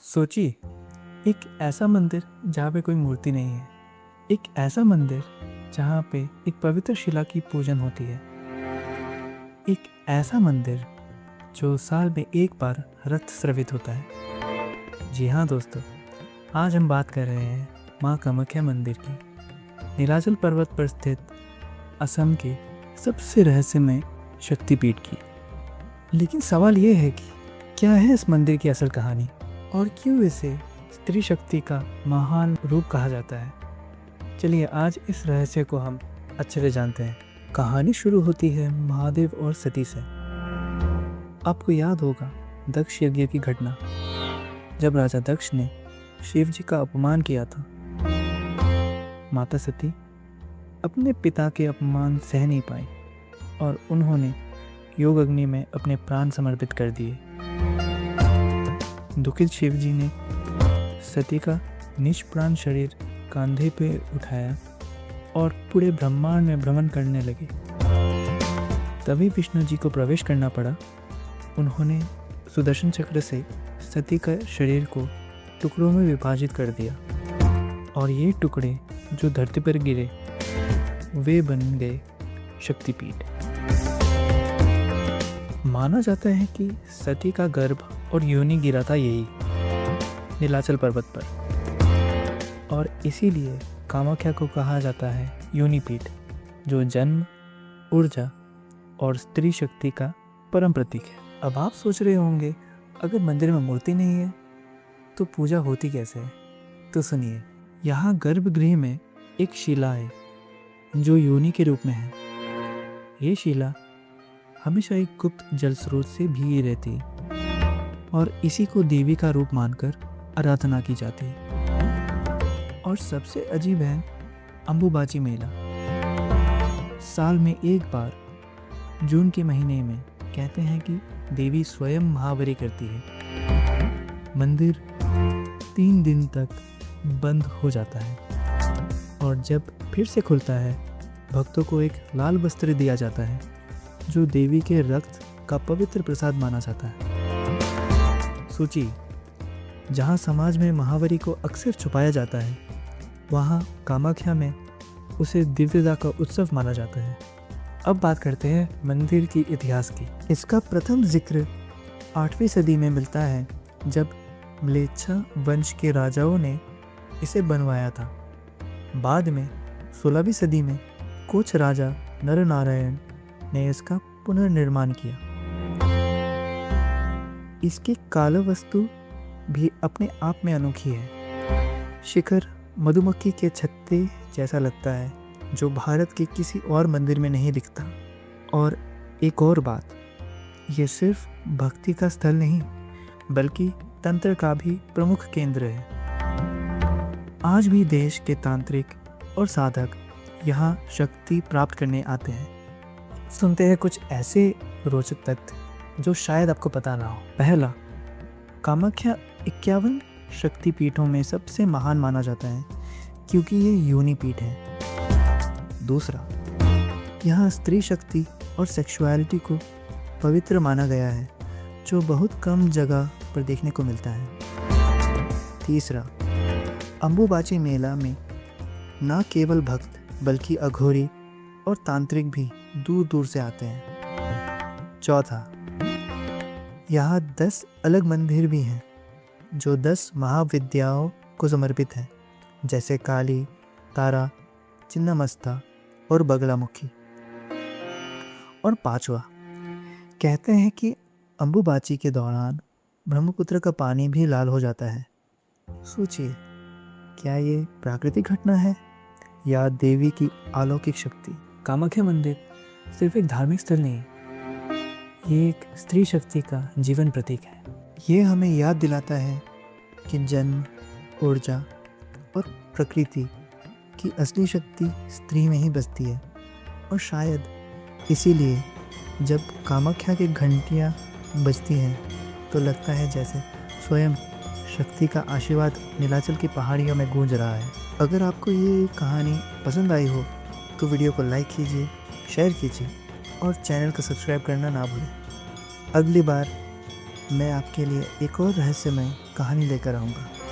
सोचिए, एक ऐसा मंदिर जहाँ पे कोई मूर्ति नहीं है, एक ऐसा मंदिर जहाँ पे एक पवित्र शिला की पूजन होती है, एक ऐसा मंदिर जो साल में एक बार रक्त स्रावित होता है। जी हाँ दोस्तों, आज हम बात कर रहे हैं माँ कामाख्या मंदिर की, नीलाचल पर्वत पर स्थित असम के सबसे रहस्यमय शक्तिपीठ की। लेकिन सवाल ये है कि क्या है इस मंदिर की असल कहानी और क्यों इसे स्त्री शक्ति का महान रूप कहा जाता है। चलिए आज इस रहस्य को हम अच्छे से जानते हैं। कहानी शुरू होती है महादेव और सती से। आपको याद होगा दक्ष यज्ञ की घटना, जब राजा दक्ष ने शिव जी का अपमान किया था। माता सती अपने पिता के अपमान सह नहीं पाई और उन्होंने योग अग्नि में अपने प्राण समर्पित कर दिए। दुखित शिव जी ने सती का निष्प्राण शरीर कंधे पे उठाया और पूरे ब्रह्मांड में भ्रमण करने लगे। तभी विष्णु जी को प्रवेश करना पड़ा। उन्होंने सुदर्शन चक्र से सती का शरीर को टुकड़ों में विभाजित कर दिया और ये टुकड़े जो धरती पर गिरे वे बन गए शक्तिपीठ। माना जाता है कि सती का गर्भ और योनि गिरा था यही नीलाचल पर्वत पर, और इसीलिए कामाख्या को कहा जाता है योनिपीठ, जो जन्म, ऊर्जा और स्त्री शक्ति का परम प्रतीक है। अब आप सोच रहे होंगे, अगर मंदिर में मूर्ति नहीं है तो पूजा होती कैसे है? तो सुनिए, यहाँ गर्भगृह में एक शिला है जो योनि के रूप में है। ये शिला हमेशा एक गुप्त जल स्रोत से भीगी रहती है और इसी को देवी का रूप मानकर आराधना की जाती है। और सबसे अजीब है अंबुबाची मेला। साल में एक बार जून के महीने में कहते हैं कि देवी स्वयं महाबली करती है। मंदिर 3 दिन तक बंद हो जाता है और जब फिर से खुलता है, भक्तों को एक लाल वस्त्र दिया जाता है जो देवी के रक्त का पवित्र प्रसाद माना जाता है। सोचिए, जहाँ समाज में महावरी को अक्सर छुपाया जाता है, वहाँ कामाख्या में उसे दिव्यता का उत्सव माना जाता है। अब बात करते हैं मंदिर की इतिहास की। इसका प्रथम जिक्र 8वीं सदी में मिलता है, जब म्लेच्छा वंश के राजाओं ने इसे बनवाया था। बाद में 16वीं सदी में कुछ राजा नरनारायण ने इसका पुनर्निर्माण किया। इसकी काला वस्तु भी अपने आप में अनोखी है। शिखर मधुमक्खी के छत्ते जैसा लगता है, जो भारत के किसी और मंदिर में नहीं दिखता। और एक और बात, ये सिर्फ भक्ति का स्थल नहीं बल्कि तंत्र का भी प्रमुख केंद्र है। आज भी देश के तांत्रिक और साधक यहाँ शक्ति प्राप्त करने आते हैं। सुनते हैं कुछ ऐसे रोचक तथ्य जो शायद आपको पता ना हो। पहला, कामाख्या 51 शक्तिपीठों में सबसे महान माना जाता है क्योंकि ये योनिपीठ है। दूसरा, यहाँ स्त्री शक्ति और सेक्सुअलिटी को पवित्र माना गया है, जो बहुत कम जगह पर देखने को मिलता है। तीसरा, अंबुबाची मेला में न केवल भक्त बल्कि अघोरी और तांत्रिक भी दूर दूर से आते हैं। चौथा, यहाँ 10 अलग मंदिर भी हैं जो 10 महाविद्याओं को समर्पित हैं, जैसे काली, तारा, चिन्नमस्ता और बगलामुखी। और पांचवा, कहते हैं कि अंबुबाची के दौरान ब्रह्मपुत्र का पानी भी लाल हो जाता है। सोचिए, क्या ये प्राकृतिक घटना है या देवी की अलौकिक शक्ति? कामाख्या मंदिर सिर्फ एक धार्मिक स्थल नहीं, ये एक स्त्री शक्ति का जीवन प्रतीक है। ये हमें याद दिलाता है कि जन्म, ऊर्जा और प्रकृति की असली शक्ति स्त्री में ही बसती है। और शायद इसीलिए जब कामाख्या की घंटियाँ बजती हैं तो लगता है जैसे स्वयं शक्ति का आशीर्वाद नीलाचल की पहाड़ियों में गूंज रहा है। अगर आपको ये कहानी पसंद आई हो तो वीडियो को लाइक कीजिए, शेयर कीजिए और चैनल को सब्सक्राइब करना ना भूलें। अगली बार मैं आपके लिए एक और रहस्यमय कहानी लेकर आऊँगा।